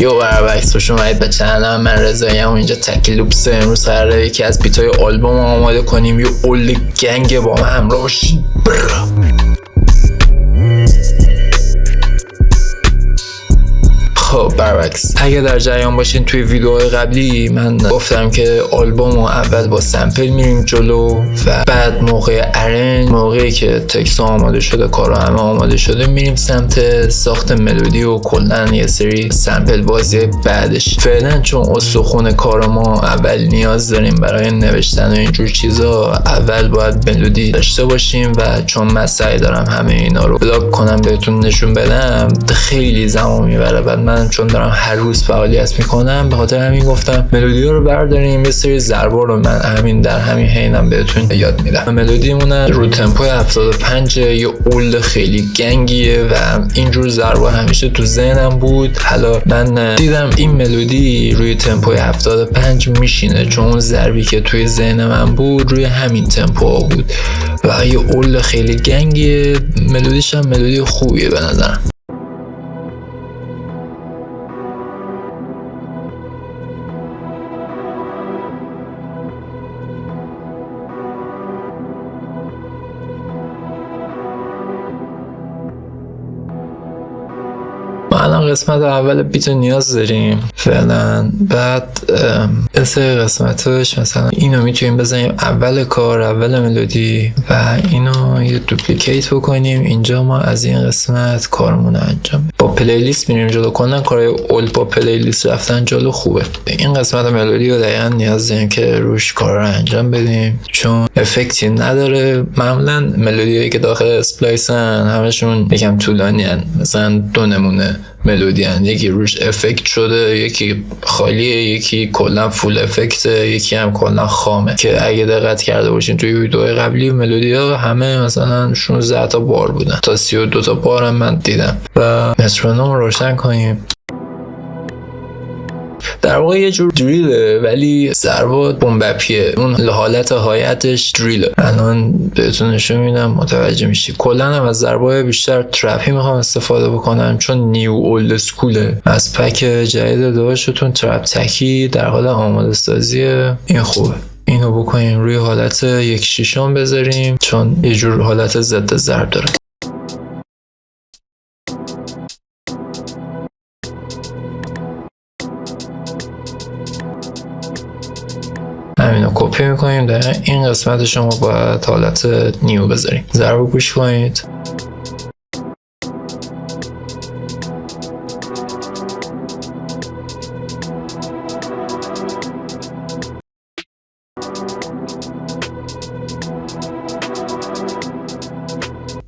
یو بروبکس، خوش اومدید به چنلم. من رضاییم و اینجا تکی لوپس. امروز قراره یکی از بیتای آلبوم آماده کنیم. یه اول گنگ با من همراه باشید. خب بروبکس، اگه در جریان باشین توی ویدیوهای قبلی من گفتم که آلبوم اول با سمپل میریم جلو و بعد موقع ارنج، موقعی که تکست آماده شده، کارا همه آماده شده، میریم سمت ساخت ملودی و کلا یه سری سمپل بازی بعدش. فعلا چون استخون کار ما اول نیاز داریم برای نوشتن و اینجور چیزا، اول باید ملودی داشته باشیم و چون من سعی دارم همه اینا رو بلاگ کنم بهتون نشون بدم، خیلی زمان میبره. بعد من چون دارم هر روز فعالیت میکنم، به خاطر همین گفتم ملودی رو برداریم، یه سری ضربا رو من در همین حینم بهتون یاد میدم. ملودیمون رو تمپو 75، یه اول خیلی گنگیه و اینجور ضربا همیشه تو ذهنم بود. حالا من دیدم این ملودی روی تمپو 75 میشینه، چون اون ضربی که توی ذهن من بود روی همین تمپو بود و یه اول خیلی گنگیه. ملودیش هم ملودی خوبیه به نظرم. الان قسمت اول بیت نیاز داریم فعلا. بعد سه قسمتش مثلا اینو میتونیم بزنیم اول کار، اول ملودی و اینو یه دوپلیکیت بکنیم. اینجا ما از این قسمت کارمون رو انجام بدیم. با پلیلیست میریم جلو. کنن کارهای اول با پلیلیست رفتن جلو خوبه. این قسمت ملودی رو دقیقا نیاز داریم که روش کار رو انجام بدیم، چون افکتی نداره. معمولا ملودیایی که داخل سپلایسن همشون یکم طولانی هن. مثلا دو نمونه ملودی هن، یکی روش افکت شده، یکی خالیه، یکی کلا فول افکته، یکی هم کلا خامه. که اگه دقت کرده باشین توی ویدیوهای قبلی ملودی ها همه مثلا 16 تا بار بودن، تا 32 تا بار هم من دیدم. و مترونوم روشن کنیم. در واقع یه جور دریله ولی ضربات بمبپیه. اون حالت حایتش دریله. الان بهتون نشون میدم متوجه میشی. کلا هم از ضربات بیشتر ترپی میخوام استفاده بکنم، چون نیو الداسکوله. از پک جدید داشتون ترپ تکی در حال آماده سازیه. این خوبه. اینو بکنیم روی حالت 1/6 بذاریم، چون یه جور حالت ضد ضرب داره. همینو کپی میکنیم. در این قسمت شما باید حالت نیو بذاریم. ضرب گوش کنید.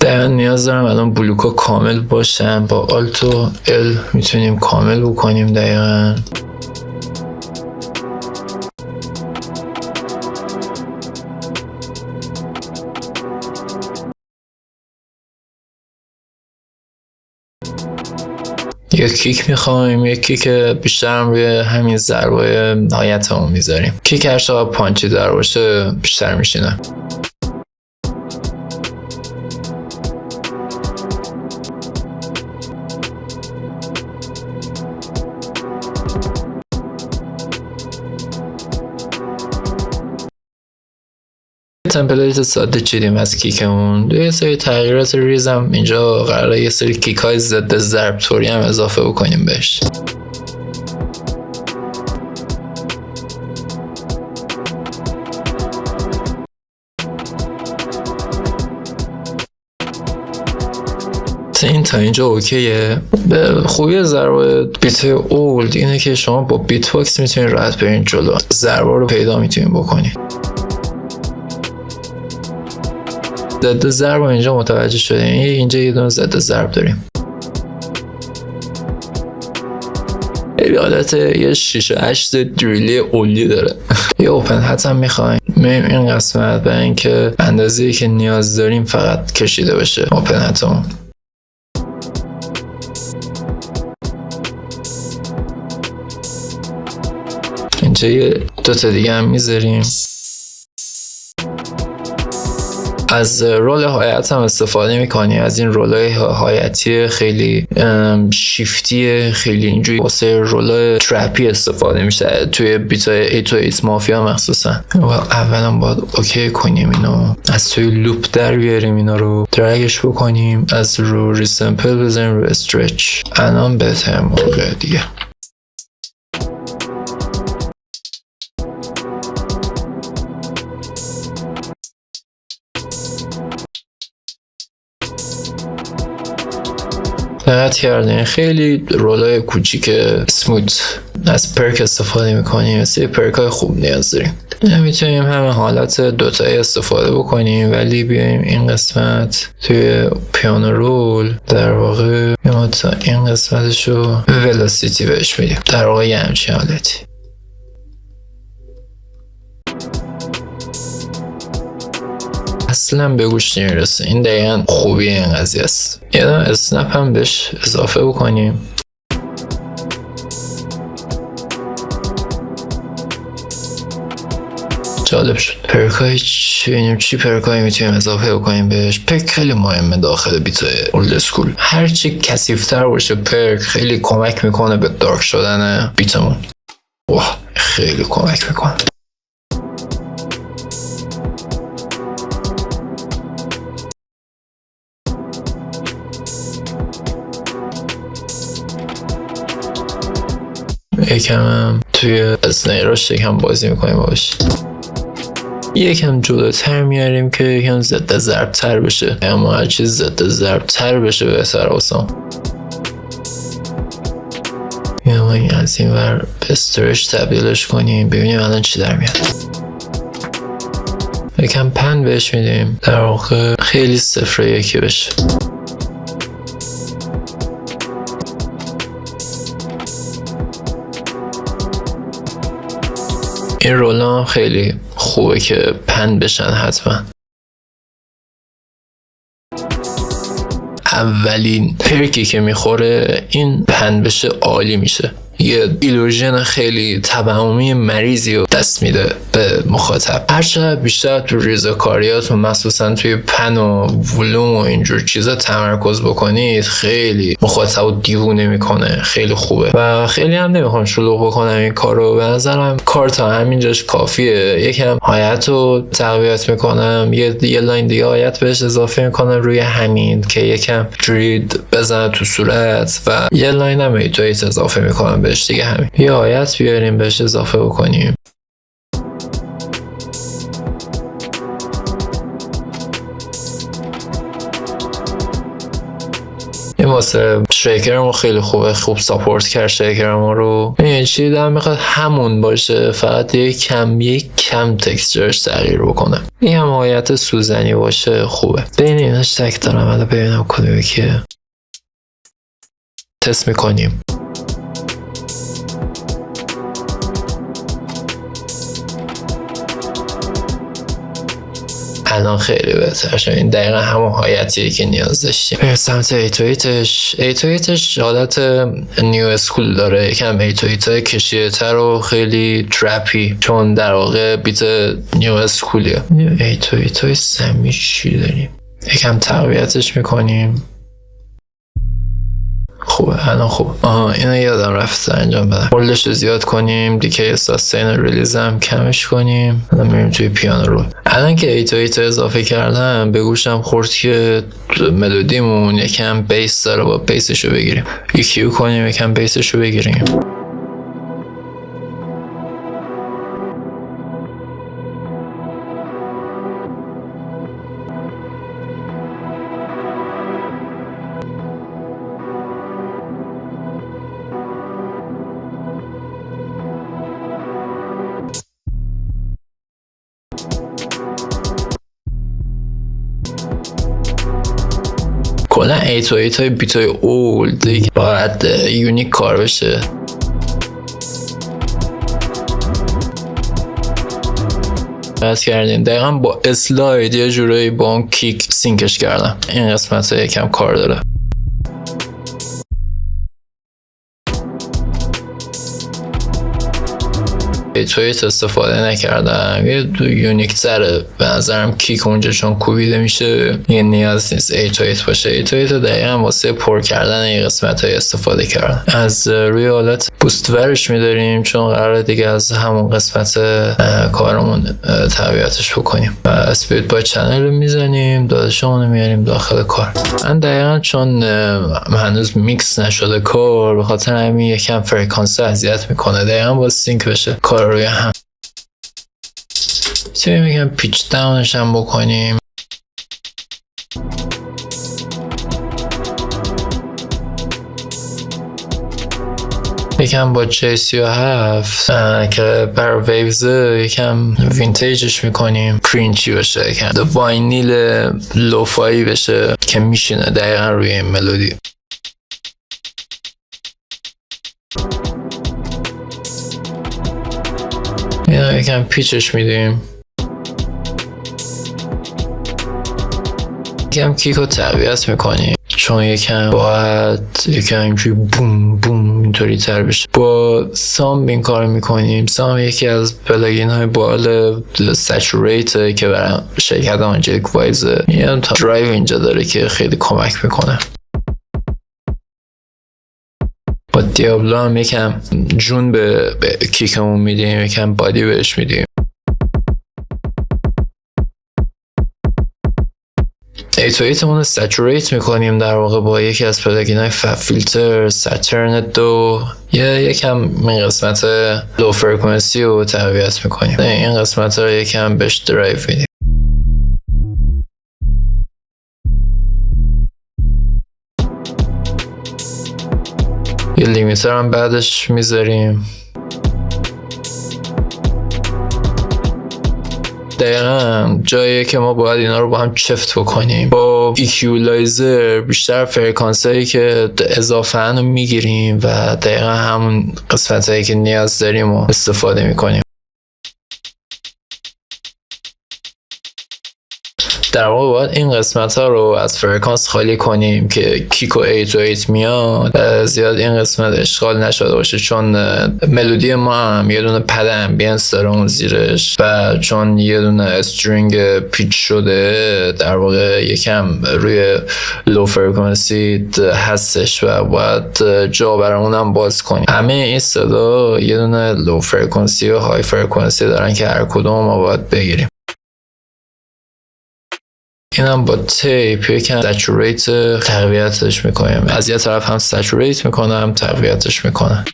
دقیقا نیاز دارم الان بلوکا کامل باشن. با آلت و ال میتونیم کامل بکنیم. دقیقا یک کیک میخوایم. یک کیک بیشتر هم روی همین ضربای حالت هم میذاریم. کیک هر چقدر پانچی در باشه بیشتر میشینه. تمپلیت ساده چیدیم از کیکمون. یه سری تغییرات ریزم اینجا قراره یه سری کیک های ضد ضرب طوری هم اضافه بکنیم بهش. این تا اینجا اوکیه. به خوبی ضربه بیت اولد اینه که شما با بیت باکس میتونید راحت برین جلو. ضربه رو پیدا میتونید بکنید. ضد ضرب اینجا متوجه شدیم. اینجا یه دونه ضد ضرب داریم. این حالت یه 6-8 دریلی اولی داره. یه اوپن هت هم میخوایم. میریم این قسمت برای اینکه اندازه‌ای که نیاز داریم فقط کشیده بشه اوپن هتمون. اینجا یه دوتا دیگه هم میذاریم. از رول حالت هم استفاده میکنی، از این رولای حالتی خیلی شیفتی، خیلی اینجوری واسه رولای ترپی استفاده میشه توی بیتای 808 مافیا مخصوصا. اولا باید اوکی کنیم اینو، از توی لوپ در بیاریم اینا رو، درگش بکنیم، از رو ریسمپل بزنیم رو استرچ. الان بهتر موقع دیگه. دقت کردین خیلی رولای کوچیک سموت. از پرک استفاده میکنیم، مثل پرک های خوب نیاز داریم. میتونیم همه حالت دوتایی استفاده بکنیم، ولی بیایم این قسمت توی پیانو رول در واقع این قسمتشو ولاسیتی بهش میدیم، در واقع یه همچین حالتی. اصلا به گوش نمیرسه. این دقیقا خوبی این قضیه است. یه دونه اسنپ هم بهش اضافه بکنیم. جالب شد. پرکای چی پرکایی میتونیم اضافه بکنیم بهش؟ پرک خیلی مهمه داخل بیت الداسکول. هرچی کثیف‌تر باشه پرک خیلی کمک میکنه به دارک شدن بیتمون. واه خیلی کمک میکنه. یکم هم توی اسنیراش یکم بازی میکنیم باش. یکم جلوتر میاریم که یکم ضد ضرب‌تر بشه، اما هر چیز ضد ضرب‌تر بشه بهتر واسم. یا ما این از این ور به استرش تبدیلش کنیم، ببینیم الان چی در میاد. یکم پن بهش میدیم، در واقع خیلی 0-1 بشه. این رولا هم خیلی خوبه که پن بشن حتما. اولین پرکی که میخوره این پن بشه عالی میشه. یه ایلوژن خیلی تمامی مریضی رو دست میده به مخاطب. هرچقدر بیشتر تو ریزکاریات و مخصوصا توی پن و ولوم و اینجور چیزا تمرکز بکنید خیلی مخاطب رو دیوونه میکنه. خیلی خوبه و خیلی هم نمیخوام شلوغ بکنم این کارو. به نظرم کار تا همینجاش کافیه. یکم حالت رو تقویت میکنم، یه لاین دیگه حالت بهش اضافه میکنم روی همین که یکم جوری بزنه تو صورت و یه لاین هم ایتویت اضافه میکنم بهش دیگه. همین یه آیت بیاریم بهش اضافه بکنیم. این واسه شیکرمون خیلی خوبه، خوب ساپورت کرد شیکرمون رو. این چی در میخواد همون باشه، فقط یک کم تکسچرش تغییر بکنه. این هم آیت سوزنی باشه خوبه. بین ایناش تک دارم، الان ببینم کدومی که تست میکنیم. الان خیلی بهتر شد. این دقیقا همون حالتیه که نیاز داشتیم. به سمت ایتویتش حالت نیو اسکول داره، یکم ایتویتای کشیده تر و خیلی ترپی، چون در واقع بیت نیو اسکولیه. ایتویتای سمی چی داریم؟ یکم تقویتش میکنیم. خوبه الان خوب. اینو یادم رفت انجام بدم. هولدش رو زیاد کنیم، دیگه ساستین ریلیز هم کمش کنیم. الان میریم توی پیانو رو. الان که ایت اضافه کردم به گوشم خورد که ملودیمون یکم بیس داره، با بیسش رو بگیریم. EQ کنیم یکم بیسش رو بگیریم. کلا 808 های بیت های اولد باید یونیک کار بشه. بس کردیم دقیقا با اسلاید یه جورایی با اون کیک سینکش کردم. این قسمت یکم کار داره. ایتویت استفاده نکردم، یه یونیک تره به نظرم کیک اونجا چون کوبیده میشه یه نیاز نیست ایتویت باشه. ایتویت دقیقا واسه پر کردن این قسمت های استفاده کردن. از روی حالت بوست ورش میداریم چون قراره دیگه از همون قسمت کارمون تقویتش بکنیم و اسپید با چنل رو میزنیم، داداشمون رو میاریم داخل کار. من دقیقا چون هنوز میکس نشده کار به خاطر همین یکم فرکانس اذیت میکنه، دقیقا با سینک بشه کار روی هم. میتونیم یکم پیچ داونش هم بکنیم. یکم با J37 که برای ویوز یکم وینتیجش میکنیم، کرینچی بشه، یکم واینیل لوفایی بشه که میشینه دقیقا روی این ملودی. یکم پیچش میدیم، یکم کیک رو تقویت میکنیم چون یکم باید اینجوری بوم بوم اینطوری تر بشه. با سام این کار میکنیم. سام یکی از پلاگین های بال سچوریت که برای شرکت آنجلیک وایزه، یه درایو اینجا داره که خیلی کمک میکنه. با دیابلو هم یکم جون به کیکمون میدیم، یکم بادی بهش میدیم. ایتویتمون رو سچوریت میکنیم در واقع با یکی از پلاگین های فیلتر ساترن 2. یکم این قسمت لو فرکانسی رو تقویت میکنیم. این قسمت رو یکم بهش درایو میدیم. یه لیمیتر هم بعدش میذاریم. دقیقا جاییه که ما باید اینا رو با هم چفت بکنیم. با ایکیولایزر بیشتر فرکانس هایی که اضافه رو میگیریم و دقیقا همون قسمت هایی که نیاز داریم رو استفاده میکنیم. در واقع باید این قسمت ها رو از فرکانس خالی کنیم که کیک و 808 میاد زیاد این قسمت اشغال نشده باشه، چون ملودی ما هم یه دونه پد امبینس داره اون زیرش و چون یه دونه استرینگ پیچ شده در واقع یکم روی لو فرکانسی هستش و باید جا برامون هم باز کنیم. همه این صدا یه دونه لو فرکانسی و های فرکانسی دارن که هر کدوم ما باید بگیریم. اینم با تیپ یکم سچوریت تقویتش میکنیم. از یه طرف هم سچوریت میکنم تقویتش میکنم.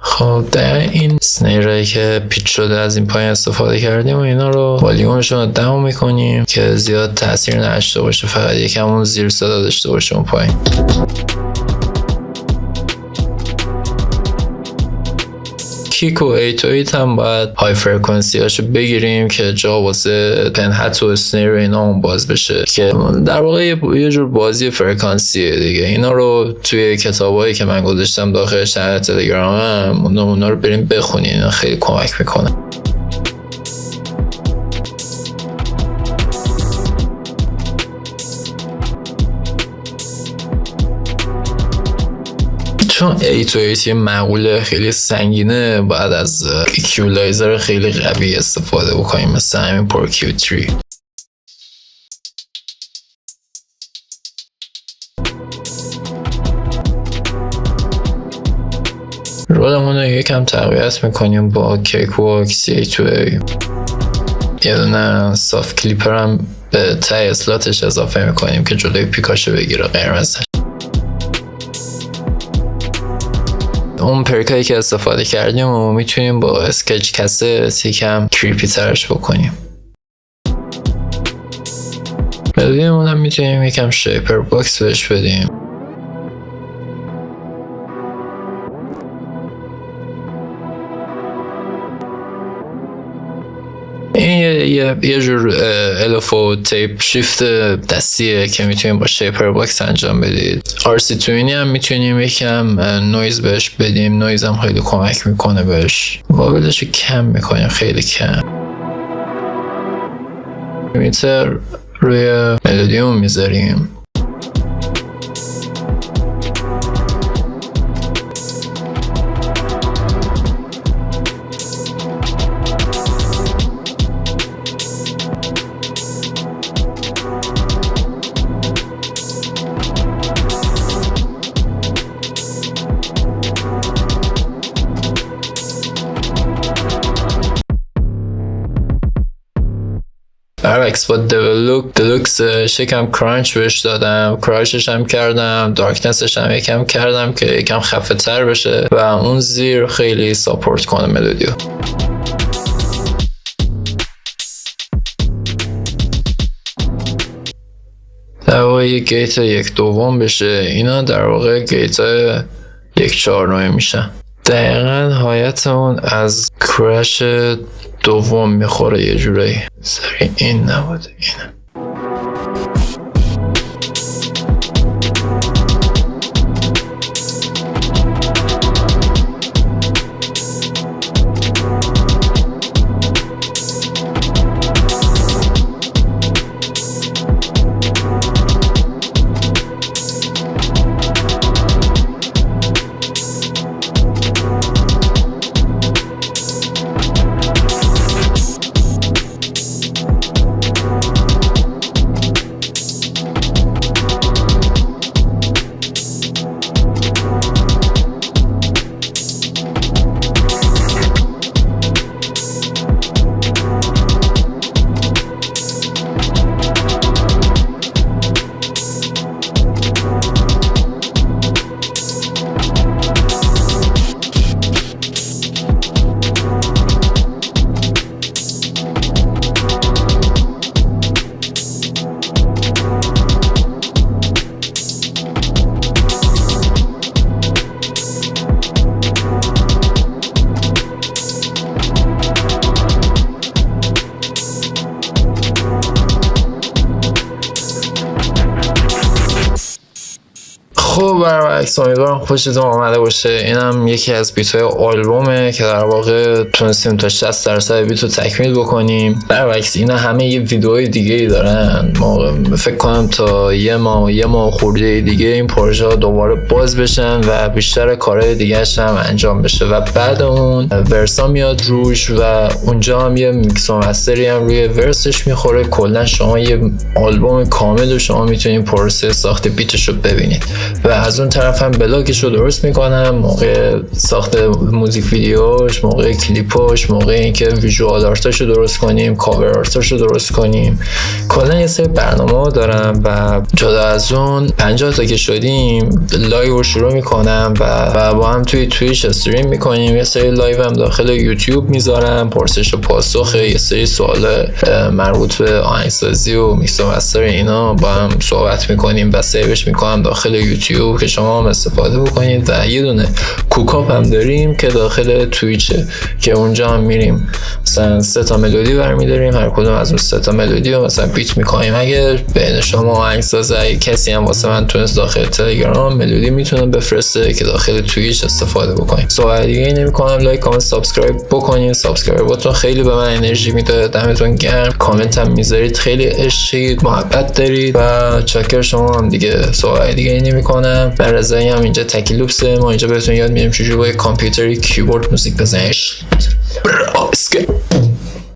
خب در این سنیرهایی که پیچ شده از این پایین استفاده کردیم و اینا رو والیومشون رو دم میکنیم که زیاد تاثیر نداشته باشه، فقط یکم اون زیر صدا داشته باشه اون پایین. کیک و 808 هم باید های فرکانسی هاشو بگیریم که جا واسه پنهت و اسنیر اینا هم باز بشه که در واقع یه جور بازی فرکانسیه دیگه. اینا رو توی کتابایی که من گذاشتم داخل چنل تلگرامم اونا رو بریم بخونین، اینا خیلی کمک میکنه. چون 808 یه مقوله خیلی سنگینه باید از ایکیولایزر خیلی قوی استفاده بکنیم مثل همین پورکیو 3. رولمون رو یکم تقویت میکنیم با کیک واک C2A. یه دونه سافت کلیپر هم به تای اسلاتش اضافه میکنیم که جلوی پیکاشو بگیره قرمزش. اون پرکایی که استفاده کردیم و میتونیم با اسکچ کست یکم کریپی ترش بکنیم. ملودیمون هم میتونیم یکم شیپر باکس بهش بدیم. این یه جور الفو تیپ شیفت دستیه که میتونیم با شیپر باکس انجام بدید. RC توینی هم میتونیم یکم نویز بهش بدیم، نویز هم خیلی کمک میکنه بهش. وابلش رو کم میکنیم، خیلی کم. میتر روی ملودیمون میذاریم. برعکس با دلوکس یکم کرانچ بهش دادم، کرانچش هم کردم، دارکنسش هم یکم کردم که یکم خفه تر بشه و اون زیر خیلی ساپورت کنه ملودیو. در واقع یک گیت 1/2 بشه، اینا در واقع گیت 1/4 میشن. دقیقا حالت اون از کرش دوم میخوره یه جورایی. سری این نبوده اینه. خب برعکس امیدوارم خوشتون آمده باشه. اینم یکی از بیت‌های آلبومه که در واقع تونستیم تا 60% بیتو تکمیل بکنیم. برعکس اینا همه یه ویدیوهای دیگه ای دارن. فکر کنم تا یه ماه خورده دیگه این پروژه ها دوباره باز بشن و بیشتر کارهای دیگه‌اش هم انجام بشه و بعد اون ورسا میاد روش و اونجا هم یه میکس و مستری هم روی ورسش میخوره. کلا شما یه آلبوم کامل رو شما میتونید پروسه ساخت بیتش رو ببینید و از اون طرف هم بلاگش رو درست میکنم موقع ساخت موزیک ویدیوش، موقع کلیپاش، موقع اینکه ویژوال آرتاش رو درست کنیم، کاور آرتاش رو درست کنیم. کلا یه سری برنامه دارم و جدا از اون 50 تا که شدیم لایو رو شروع میکنم و با هم توی تویچ استریم میکنیم. یه سری لایو هم داخل یوتیوب میذارم، پرسش و پاسخ، یه سری سوال مربوط به آهنگسازی و میکس و مستر اینا با هم صحبت میکنیم و سیوش میکنم داخل یوتیوب که شما هم استفاده بکنید. و یه دونه کوکاپ هم داریم که داخل تویچه که اونجا هم میریم مثلا 3 تا ملودی برمی‌داریم، هر کدوم از اون 3 تا ملودی رو مثلا بیت میکنیم. اگه بین شما آهنگساز کسی هم واسه من تونست داخل تلگرام ملودی میتونه بفرسته که داخل تویچ استفاده بکنیم. صحبت دیگه ای نمی‌کنم. لایک، کامنت، سابسکرایب بکنید. سابسکرایباتون خیلی به من انرژی میده. دمتون گرم. کامنت هم میذارید، خیلی عشقید، محبت دارید و چاکر شما هم دیگه. صحبت دیگه ای نمی‌کنم. برای هم اینجا تکیلوپسه، ما اینجا بهتون یاد میدیم چجوری با کامپیوتری کیبورد موزیک بزنید.